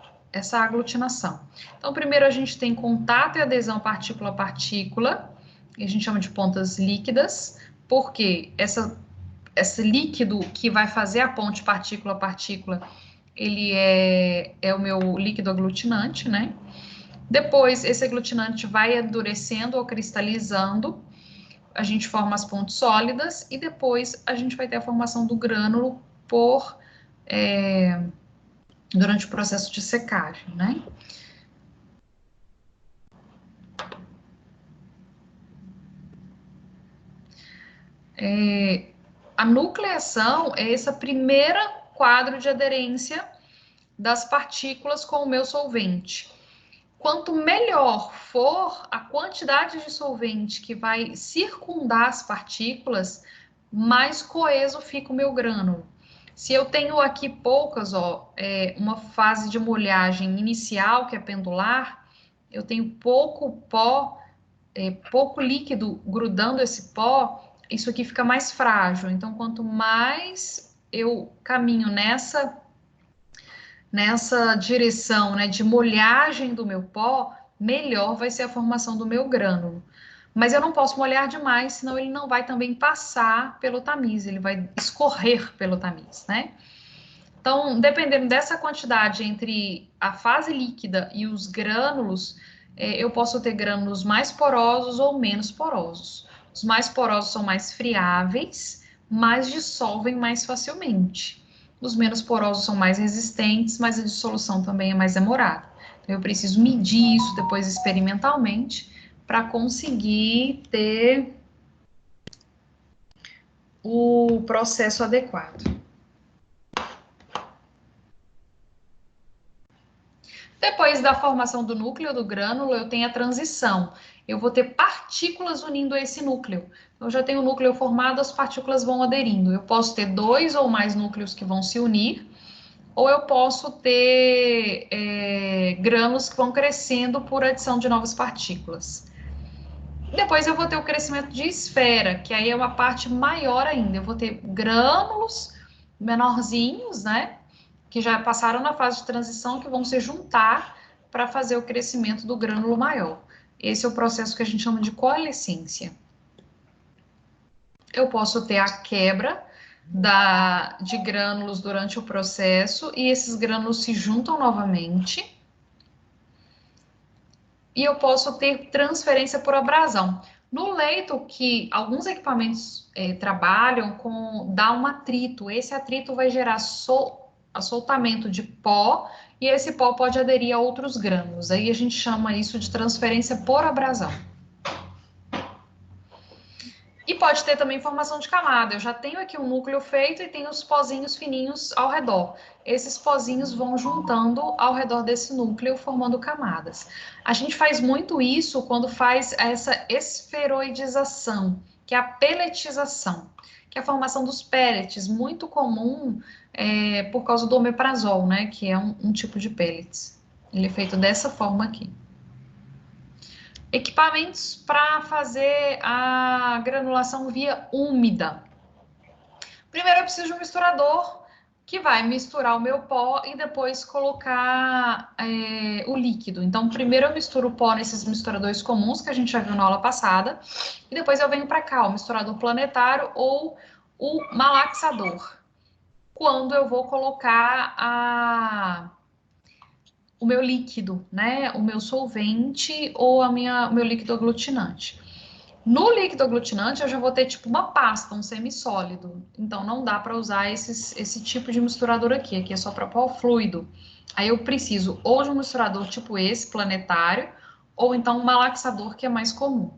aglutinação. Então, primeiro a gente tem contato e adesão partícula a partícula, que a gente chama de pontas líquidas, porque esse líquido que vai fazer a ponte partícula a partícula, ele é o meu líquido aglutinante, né? Depois, esse aglutinante vai endurecendo ou cristalizando, a gente forma as pontes sólidas, e depois a gente vai ter a formação do grânulo durante o processo de secagem, né? A nucleação é esse primeiro quadro de aderência das partículas com o meu solvente. Quanto melhor for a quantidade de solvente que vai circundar as partículas, mais coeso fica o meu grânulo. Se eu tenho aqui poucas, ó, uma fase de molhagem inicial, que é pendular, eu tenho pouco pó, pouco líquido grudando esse pó, isso aqui fica mais frágil. Então, quanto mais eu caminho nessa direção, né, de molhagem do meu pó, melhor vai ser a formação do meu grânulo. Mas eu não posso molhar demais, senão ele não vai também passar pelo tamiz, ele vai escorrer pelo tamiz, né? Então, dependendo dessa quantidade entre a fase líquida e os grânulos, eu posso ter grânulos mais porosos ou menos porosos. Os mais porosos são mais friáveis, mas dissolvem mais facilmente. Os menos porosos são mais resistentes, mas a dissolução também é mais demorada. Então, eu preciso medir isso depois experimentalmente para conseguir ter o processo adequado. Depois da formação do núcleo do grânulo, eu tenho a transição. Eu vou ter partículas unindo esse núcleo. Eu já tenho o núcleo formado, as partículas vão aderindo. Eu posso ter 2 ou mais núcleos que vão se unir, ou eu posso ter grânulos que vão crescendo por adição de novas partículas. Depois eu vou ter o crescimento de esfera, que aí é uma parte maior ainda. Eu vou ter grânulos menorzinhos, né? Que já passaram na fase de transição, que vão se juntar para fazer o crescimento do grânulo maior. Esse é o processo que a gente chama de coalescência. Eu posso ter a quebra de grânulos durante o processo, e esses grânulos se juntam novamente. E eu posso ter transferência por abrasão. No leito, que alguns equipamentos trabalham com, dá um atrito. Esse atrito vai gerar soltamento de pó, e esse pó pode aderir a outros grânulos. Aí a gente chama isso de transferência por abrasão. E pode ter também formação de camada. Eu já tenho aqui um núcleo feito e tenho os pozinhos fininhos ao redor. Esses pozinhos vão juntando ao redor desse núcleo, formando camadas. A gente faz muito isso quando faz essa esferoidização, que é a peletização, que é a formação dos pellets, muito comum por causa do omeprazol, né? Que é um tipo de pellets. Ele é feito dessa forma aqui. Equipamentos para fazer a granulação via úmida. Primeiro eu preciso de um misturador que vai misturar o meu pó e depois colocar o líquido. Então, primeiro eu misturo o pó nesses misturadores comuns que a gente já viu na aula passada, e depois eu venho para cá, o misturador planetário ou o malaxador, quando eu vou colocar o meu líquido, né? O meu solvente ou o meu líquido aglutinante. No líquido aglutinante, eu já vou ter tipo uma pasta, um semissólido. Então, não dá para usar esse tipo de misturador aqui. Aqui é só para pó fluido. Aí eu preciso ou de um misturador tipo esse, planetário, ou então um malaxador, que é mais comum.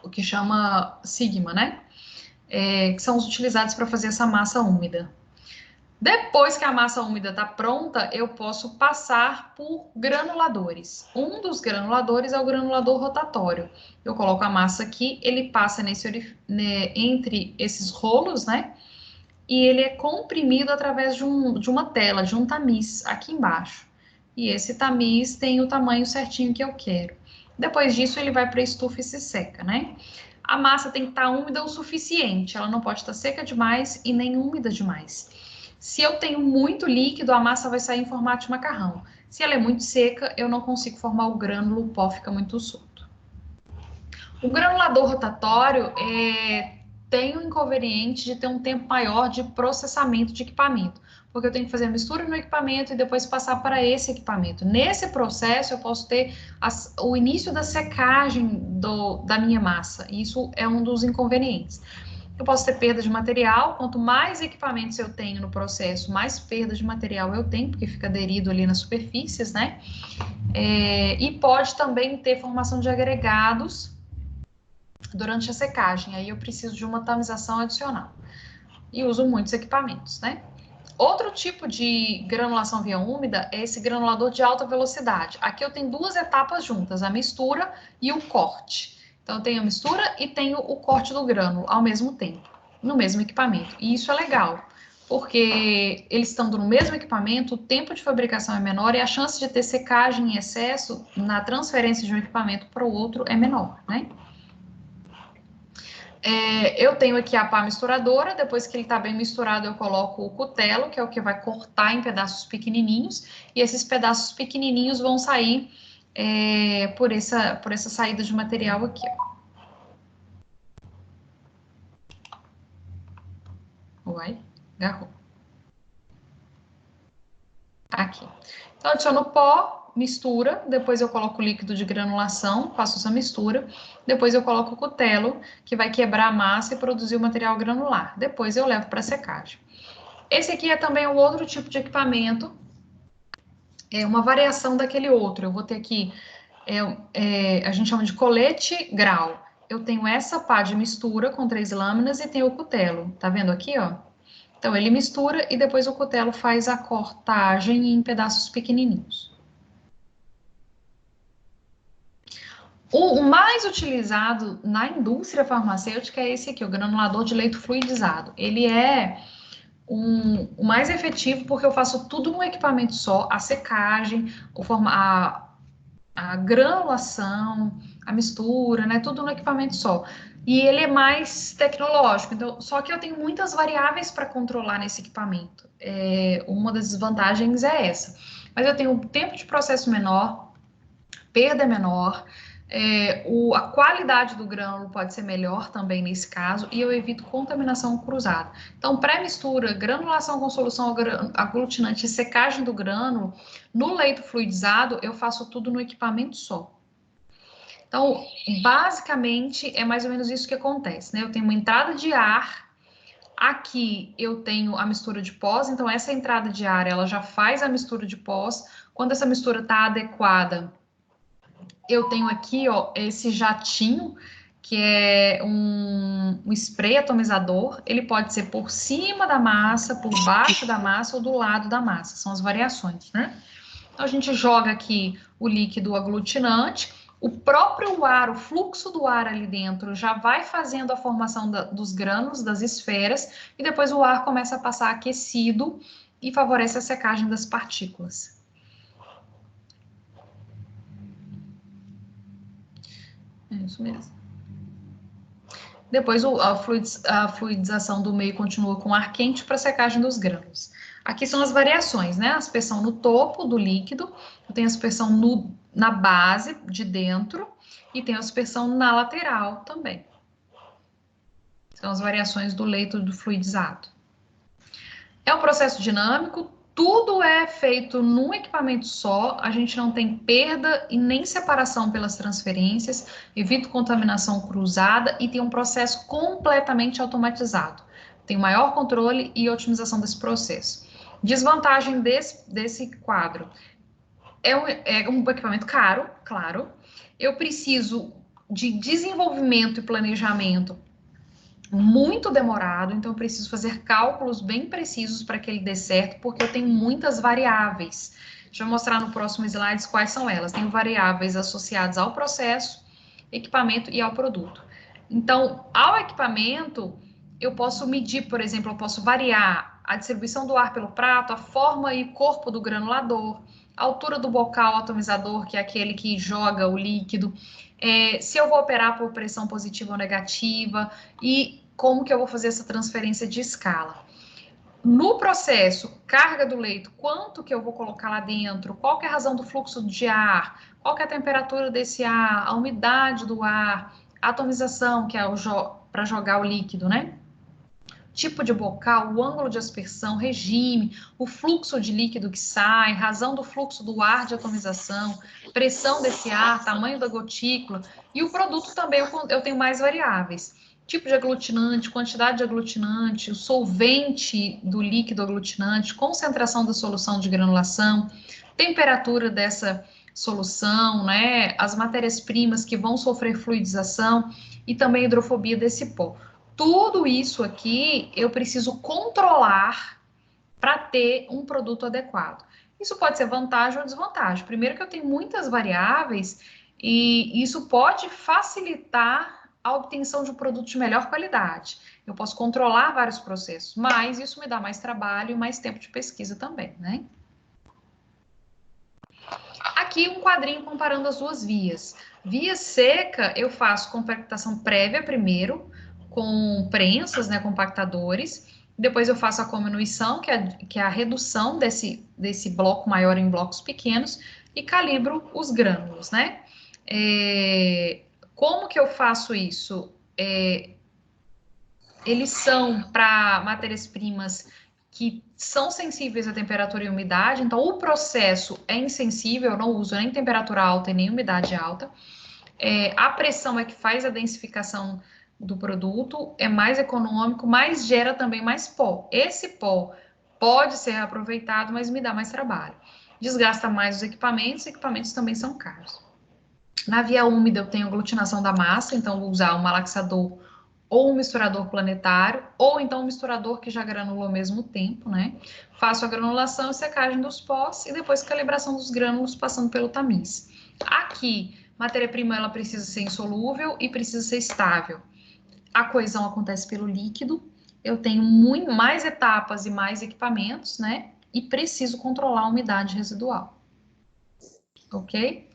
O que chama Sigma, né? Que são os utilizados para fazer essa massa úmida. Depois que a massa úmida está pronta, eu posso passar por granuladores. Um dos granuladores é o granulador rotatório. Eu coloco a massa aqui, ele passa entre esses rolos, né? E ele é comprimido através de uma tela, de um tamiz aqui embaixo. E esse tamiz tem o tamanho certinho que eu quero. Depois disso, ele vai para a estufa e se seca, né? A massa tem que estar úmida o suficiente, ela não pode estar seca demais e nem úmida demais. Se eu tenho muito líquido, a massa vai sair em formato de macarrão. Se ela é muito seca, eu não consigo formar o grânulo, o pó fica muito solto. O granulador rotatório tem o inconveniente de ter um tempo maior de processamento de equipamento, porque eu tenho que fazer a mistura no equipamento e depois passar para esse equipamento. Nesse processo, eu posso ter o início da secagem da minha massa, e isso é um dos inconvenientes. Eu posso ter perda de material, quanto mais equipamentos eu tenho no processo, mais perda de material eu tenho, porque fica aderido ali nas superfícies, né? E pode também ter formação de agregados durante a secagem, aí eu preciso de uma tamização adicional. E uso muitos equipamentos, né? Outro tipo de granulação via úmida é esse granulador de alta velocidade. Aqui eu tenho duas etapas juntas, a mistura e o corte. Então, eu tenho a mistura e tenho o corte do grânulo ao mesmo tempo, no mesmo equipamento. E isso é legal, porque eles estando no mesmo equipamento, o tempo de fabricação é menor e a chance de ter secagem em excesso na transferência de um equipamento para o outro é menor, né? Eu tenho aqui a pá misturadora, depois que ele está bem misturado, eu coloco o cutelo, que é o que vai cortar em pedaços pequenininhos, e esses pedaços pequenininhos vão sair por essa saída de material aqui, ó. Uai, agarrou. Aqui. Então, adiciono o pó, mistura, depois eu coloco o líquido de granulação, faço essa mistura, depois eu coloco o cutelo, que vai quebrar a massa e produzir o material granular. Depois eu levo para secagem. Esse aqui é também um outro tipo de equipamento, é uma variação daquele outro. Eu vou ter aqui, a gente chama de colete grau. Eu tenho essa pá de mistura com 3 lâminas e tenho o cutelo. Tá vendo aqui, ó? Então, ele mistura e depois o cutelo faz a cortagem em pedaços pequenininhos. O mais utilizado na indústria farmacêutica é esse aqui, o granulador de leito fluidizado. Ele é o mais efetivo porque eu faço tudo num equipamento só, a secagem, a granulação, a mistura, né? Tudo no equipamento só. E ele é mais tecnológico, então, só que eu tenho muitas variáveis para controlar nesse equipamento. Uma das desvantagens é essa. Mas eu tenho um tempo de processo menor, perda é menor, a qualidade do grânulo pode ser melhor também nesse caso, e eu evito contaminação cruzada. Então, pré-mistura, granulação com solução aglutinante e secagem do grânulo, no leito fluidizado, eu faço tudo no equipamento só. Então, basicamente, é mais ou menos isso que acontece, né? Eu tenho uma entrada de ar, aqui eu tenho a mistura de pós, então essa entrada de ar, ela já faz a mistura de pós. Quando essa mistura está adequada, eu tenho aqui, ó, esse jatinho, que é um spray atomizador. Ele pode ser por cima da massa, por baixo da massa ou do lado da massa. São as variações, né? Então, a gente joga aqui o líquido aglutinante. O próprio ar, o fluxo do ar ali dentro já vai fazendo a formação dos grânulos, das esferas, e depois o ar começa a passar aquecido e favorece a secagem das partículas. É isso mesmo. Depois a fluidização do meio continua com ar quente para secagem dos grãos. Aqui são as variações, né? A aspersão no topo do líquido, eu tenho a aspersão na base de dentro e tenho a aspersão na lateral também. São as variações do leito do fluidizado. É um processo dinâmico, tudo é feito num equipamento só, a gente não tem perda e nem separação pelas transferências, evita contaminação cruzada e tem um processo completamente automatizado. Tem maior controle e otimização desse processo. Desvantagem desse quadro. É um equipamento caro, claro. Eu preciso de desenvolvimento e planejamento muito demorado, então eu preciso fazer cálculos bem precisos para que ele dê certo, porque eu tenho muitas variáveis. Deixa eu mostrar no próximo slide quais são elas. Tenho variáveis associadas ao processo, equipamento e ao produto. Então, ao equipamento, eu posso medir, por exemplo, eu posso variar a distribuição do ar pelo prato, a forma e corpo do granulador, a altura do bocal atomizador, que é aquele que joga o líquido, se eu vou operar por pressão positiva ou negativa, e como que eu vou fazer essa transferência de escala. No processo, carga do leito, quanto que eu vou colocar lá dentro, qual que é a razão do fluxo de ar, qual que é a temperatura desse ar, a umidade do ar, a atomização, que é para jogar o líquido, né? Tipo de bocal, o ângulo de aspersão, regime, o fluxo de líquido que sai, razão do fluxo do ar de atomização, pressão desse ar, tamanho da gotícula, e o produto também eu tenho mais variáveis. Tipo de aglutinante, quantidade de aglutinante, o solvente do líquido aglutinante, concentração da solução de granulação, temperatura dessa solução, né? As matérias-primas que vão sofrer fluidização e também a hidrofobia desse pó. Tudo isso aqui eu preciso controlar para ter um produto adequado. Isso pode ser vantagem ou desvantagem. Primeiro que eu tenho muitas variáveis e isso pode facilitar a obtenção de um produto de melhor qualidade. Eu posso controlar vários processos, mas isso me dá mais trabalho e mais tempo de pesquisa também, né? Aqui um quadrinho comparando as duas vias. Via seca, eu faço compactação prévia primeiro, com prensas, né, compactadores. Depois eu faço a cominuição, que é a redução desse bloco maior em blocos pequenos, e calibro os grânulos, né? Como que eu faço isso? Eles são para matérias-primas que são sensíveis à temperatura e umidade, então o processo é insensível, eu não uso nem temperatura alta e nem umidade alta. A pressão é que faz a densificação do produto, é mais econômico, mas gera também mais pó. Esse pó pode ser aproveitado, mas me dá mais trabalho. Desgasta mais os equipamentos também são caros. Na via úmida, eu tenho aglutinação da massa, então vou usar um malaxador ou um misturador planetário, ou então um misturador que já granula ao mesmo tempo, né? Faço a granulação e secagem dos pós e depois calibração dos grânulos passando pelo tamiz. Aqui, matéria-prima ela precisa ser insolúvel e precisa ser estável. A coesão acontece pelo líquido. Eu tenho muito mais etapas e mais equipamentos, né? E preciso controlar a umidade residual. Ok?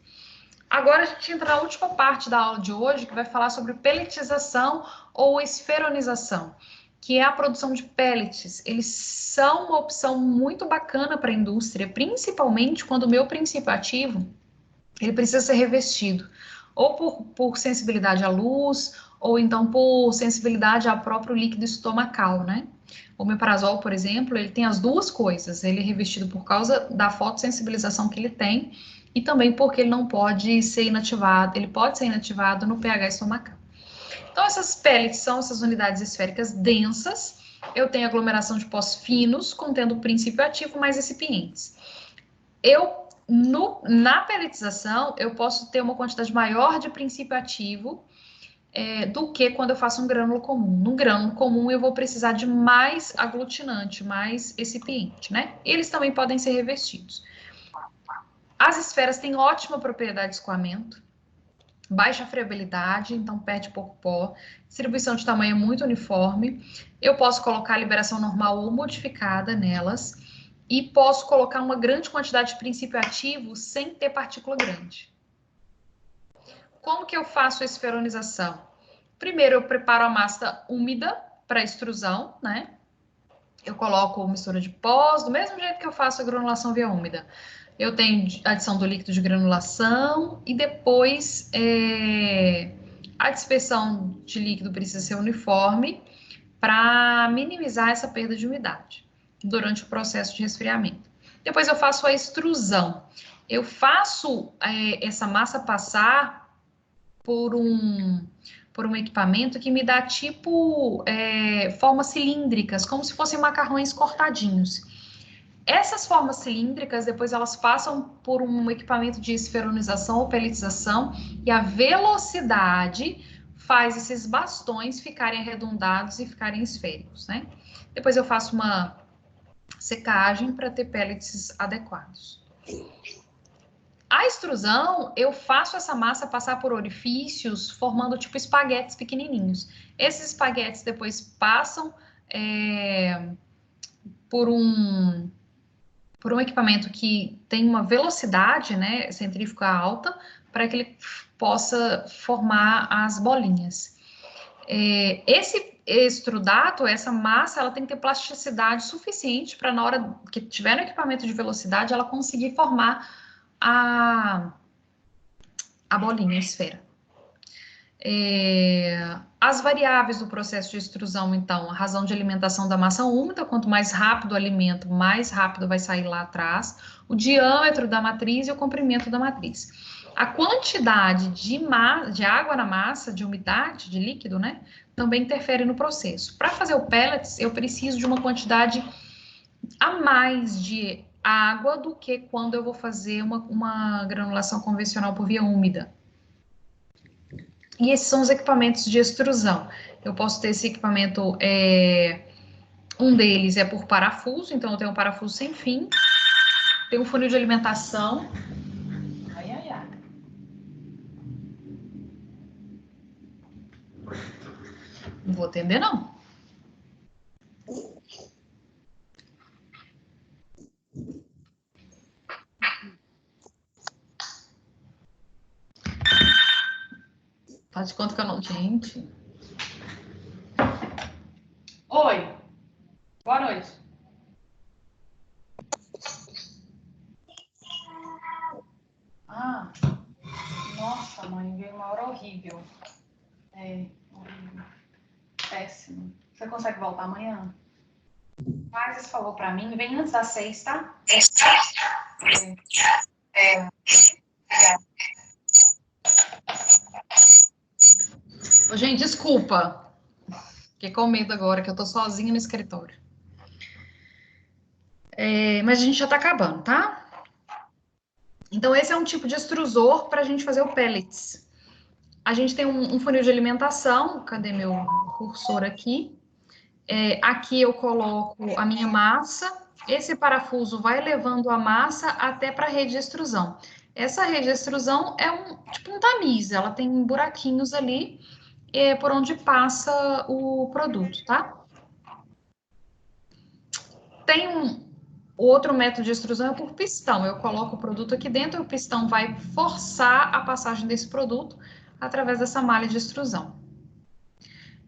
Agora a gente entra na última parte da aula de hoje, que vai falar sobre pelletização ou esferonização, que é a produção de pellets. Eles são uma opção muito bacana para a indústria, principalmente quando o meu princípio ativo ele precisa ser revestido, ou por sensibilidade à luz, ou então por sensibilidade ao próprio líquido estomacal, né? O omeprazol, por exemplo, ele tem as duas coisas. Ele é revestido por causa da fotossensibilização que ele tem e também porque ele não pode ser inativado, ele pode ser inativado no pH estomacal. Então, essas pellets são essas unidades esféricas densas. Eu tenho aglomeração de pós finos, contendo o princípio ativo mais recipientes. Na pelletização, eu posso ter uma quantidade maior de princípio ativo do que quando eu faço um grânulo comum. No grânulo comum, eu vou precisar de mais aglutinante, mais recipiente, né? Eles também podem ser revestidos. As esferas têm ótima propriedade de escoamento, baixa friabilidade, então perde pouco pó, distribuição de tamanho muito uniforme. Eu posso colocar a liberação normal ou modificada nelas e posso colocar uma grande quantidade de princípio ativo sem ter partícula grande. Como que eu faço a esferonização? Primeiro, eu preparo a massa úmida para extrusão, né? Eu coloco mistura de pós, do mesmo jeito que eu faço a granulação via úmida. Eu tenho adição do líquido de granulação e depois a dispersão de líquido precisa ser uniforme para minimizar essa perda de umidade durante o processo de resfriamento. Depois eu faço a extrusão. Eu faço essa massa passar por um equipamento que me dá tipo formas cilíndricas, como se fossem macarrões cortadinhos. Essas formas cilíndricas, depois elas passam por um equipamento de esferonização ou pelletização e a velocidade faz esses bastões ficarem arredondados e ficarem esféricos, né? Depois eu faço uma secagem para ter pellets adequados. A extrusão, eu faço essa massa passar por orifícios, formando tipo espaguetes pequenininhos. Esses espaguetes depois passam por um equipamento que tem uma velocidade, né, centrífuga alta, para que ele possa formar as bolinhas. Esse extrudato, essa massa, ela tem que ter plasticidade suficiente para na hora que tiver no equipamento de velocidade, ela conseguir formar a bolinha, a esfera. As variáveis do processo de extrusão, então, a razão de alimentação da massa úmida, quanto mais rápido o alimento, mais rápido vai sair lá atrás, o diâmetro da matriz e o comprimento da matriz. A quantidade de água na massa, de umidade, de líquido, né, também interfere no processo. Para fazer o pellets, eu preciso de uma quantidade a mais de água do que quando eu vou fazer uma granulação convencional por via úmida. E esses são os equipamentos de extrusão. Eu posso ter esse equipamento, um deles é por parafuso, então eu tenho um parafuso sem fim, tem um funil de alimentação. Não vou atender, não. Faz de conta que eu não... Gente. Oi. Boa noite. Ah, nossa, mãe, veio uma hora horrível. É, horrível. Péssimo. Você consegue voltar amanhã? Mas você falou pra mim, vem antes das 6, tá? Ô, gente, desculpa. Fiquei com medo agora, que eu tô sozinha no escritório. Mas a gente já tá acabando, tá? Então, esse é um tipo de extrusor para a gente fazer o pellets. A gente tem um funil de alimentação. Cadê meu cursor aqui? Aqui eu coloco a minha massa. Esse parafuso vai levando a massa até para a rede de extrusão. Essa rede de extrusão é tipo um tamiz. Ela tem buraquinhos ali por onde passa o produto, tá? Tem o outro método de extrusão é por pistão. Eu coloco o produto aqui dentro, o pistão vai forçar a passagem desse produto através dessa malha de extrusão.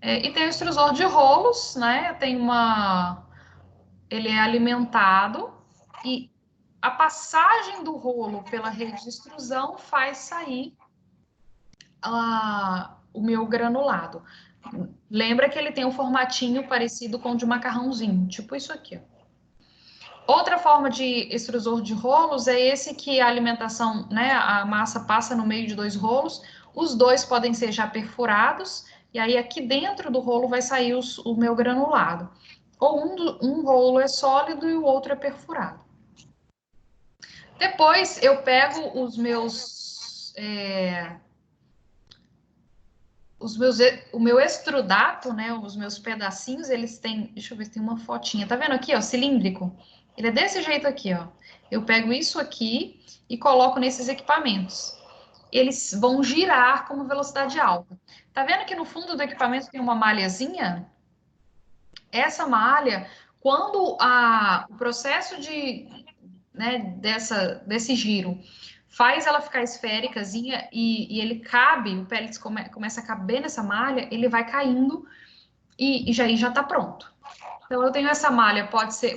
E tem o extrusor de rolos, né? Ele é alimentado e a passagem do rolo pela rede de extrusão faz sair o meu granulado. Lembra que ele tem um formatinho parecido com o de macarrãozinho, tipo isso aqui, ó. Outra forma de extrusor de rolos é esse que a alimentação, né, a massa passa no meio de dois rolos, os dois podem ser já perfurados, e aí aqui dentro do rolo vai sair o meu granulado. Ou um rolo é sólido e o outro é perfurado. Depois eu pego o meu extrudato, né, os meus pedacinhos, eles têm, deixa eu ver se tem uma fotinha, tá vendo aqui, ó, cilíndrico? Ele é desse jeito aqui, ó. Eu pego isso aqui e coloco nesses equipamentos. Eles vão girar com uma velocidade alta. Tá vendo que no fundo do equipamento tem uma malhazinha? Essa malha, quando o processo desse giro faz ela ficar esféricazinha e ele cabe, o pellets começa a caber nessa malha, ele vai caindo e já está pronto. Então, eu tenho essa malha,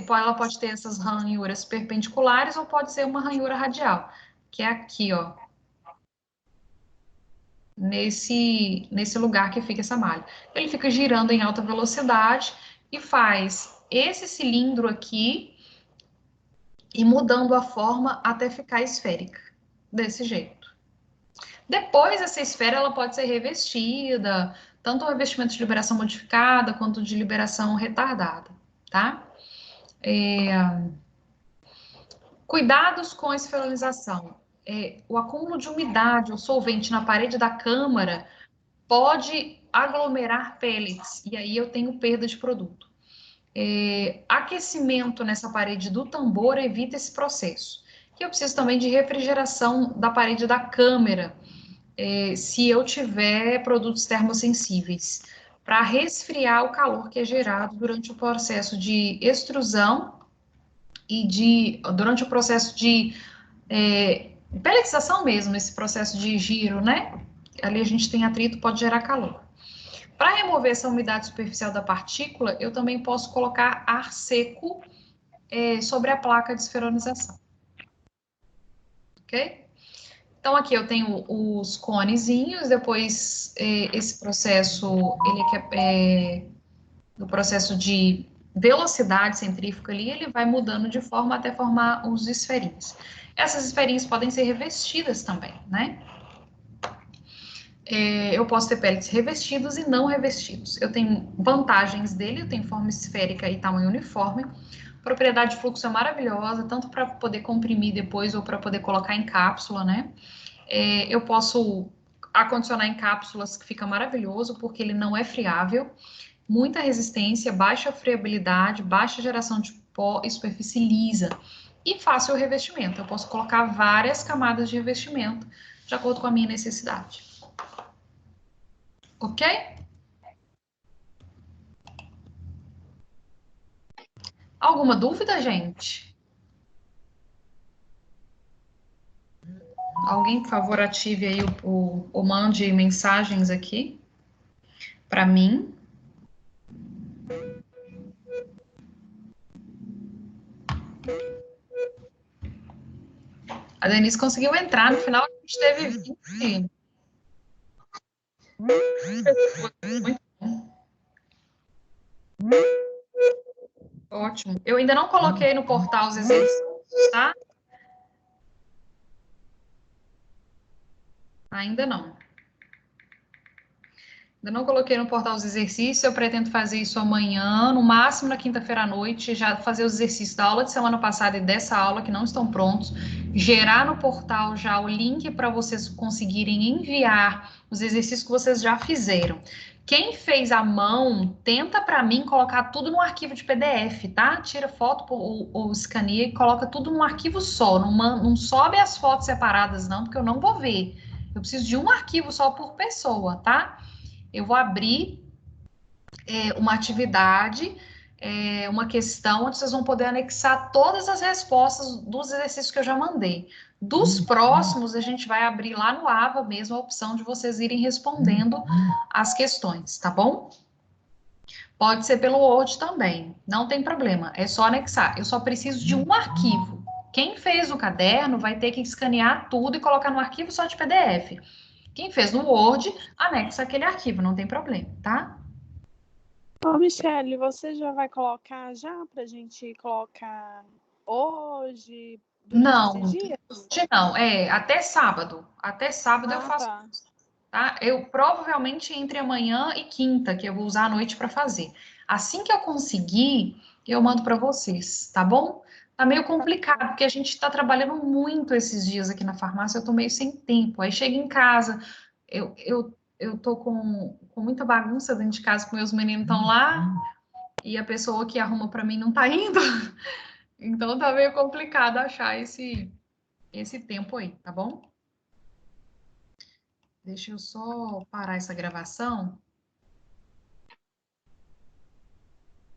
ela pode ter essas ranhuras perpendiculares ou pode ser uma ranhura radial, que é aqui, ó, nesse lugar que fica essa malha. Ele fica girando em alta velocidade e faz esse cilindro aqui e mudando a forma até ficar esférica, desse jeito. Depois, essa esfera ela pode ser revestida, tanto o revestimento de liberação modificada quanto de liberação retardada, tá? Cuidados com a esferolização. O acúmulo de umidade ou solvente na parede da câmara pode aglomerar pellets, e aí eu tenho perda de produto. Aquecimento nessa parede do tambor evita esse processo. E eu preciso também de refrigeração da parede da câmara, se eu tiver produtos termossensíveis, para resfriar o calor que é gerado durante o processo de extrusão e durante o processo de pelletização mesmo, esse processo de giro, né? Ali a gente tem atrito, pode gerar calor. Para remover essa umidade superficial da partícula, eu também posso colocar ar seco sobre a placa de esferonização. Ok? Então, aqui eu tenho os conezinhos, depois esse processo, no processo de velocidade centrífuga ali, ele vai mudando de forma até formar os esferinhos. Essas esferinhas podem ser revestidas também, né? Eu posso ter pellets revestidos e não revestidos. Eu tenho vantagens dele, eu tenho forma esférica e tamanho uniforme. Propriedade de fluxo é maravilhosa, tanto para poder comprimir depois ou para poder colocar em cápsula, né? Eu posso acondicionar em cápsulas, que fica maravilhoso, porque ele não é friável. Muita resistência, baixa friabilidade, baixa geração de pó e superfície lisa. E fácil revestimento. Eu posso colocar várias camadas de revestimento, de acordo com a minha necessidade. Ok? Alguma dúvida, gente? Alguém, por favor, ative aí ou mande mensagens aqui para mim. A Denise conseguiu entrar, no final a gente teve 20. Muito ótimo. Eu ainda não coloquei no portal os exercícios, tá? Ainda não. Ainda não coloquei no portal os exercícios, eu pretendo fazer isso amanhã, no máximo na quinta-feira à noite, já fazer os exercícios da aula de semana passada e dessa aula que não estão prontos, gerar no portal já o link para vocês conseguirem enviar os exercícios que vocês já fizeram. Quem fez à mão, tenta para mim colocar tudo no arquivo de PDF, tá? Tira foto ou escaneia e coloca tudo num arquivo só, não sobe as fotos separadas não, porque eu não vou ver. Eu preciso de um arquivo só por pessoa, tá? Eu vou abrir uma atividade, uma questão, onde vocês vão poder anexar todas as respostas dos exercícios que eu já mandei. Dos próximos, a gente vai abrir lá no AVA mesmo a opção de vocês irem respondendo as questões, tá bom? Pode ser pelo Word também, não tem problema, é só anexar. Eu só preciso de um arquivo. Quem fez o caderno vai ter que escanear tudo e colocar no arquivo só de PDF. Quem fez no Word, anexa aquele arquivo, não tem problema, tá? Ô, Michele, você já vai colocar já para a gente colocar hoje, durante esses dias? Hoje não, até sábado. Até sábado eu faço, Tá. tá? Eu provavelmente entre amanhã e quinta, que eu vou usar a noite para fazer. Assim que eu conseguir, eu mando para vocês, tá bom? Tá meio complicado, porque a gente está trabalhando muito esses dias aqui na farmácia, eu tô meio sem tempo. Aí chego em casa, eu tô com muita bagunça dentro de casa, que meus meninos estão lá, e a pessoa que arruma para mim não tá indo. Então tá meio complicado achar esse tempo aí, tá bom? Deixa eu só parar essa gravação.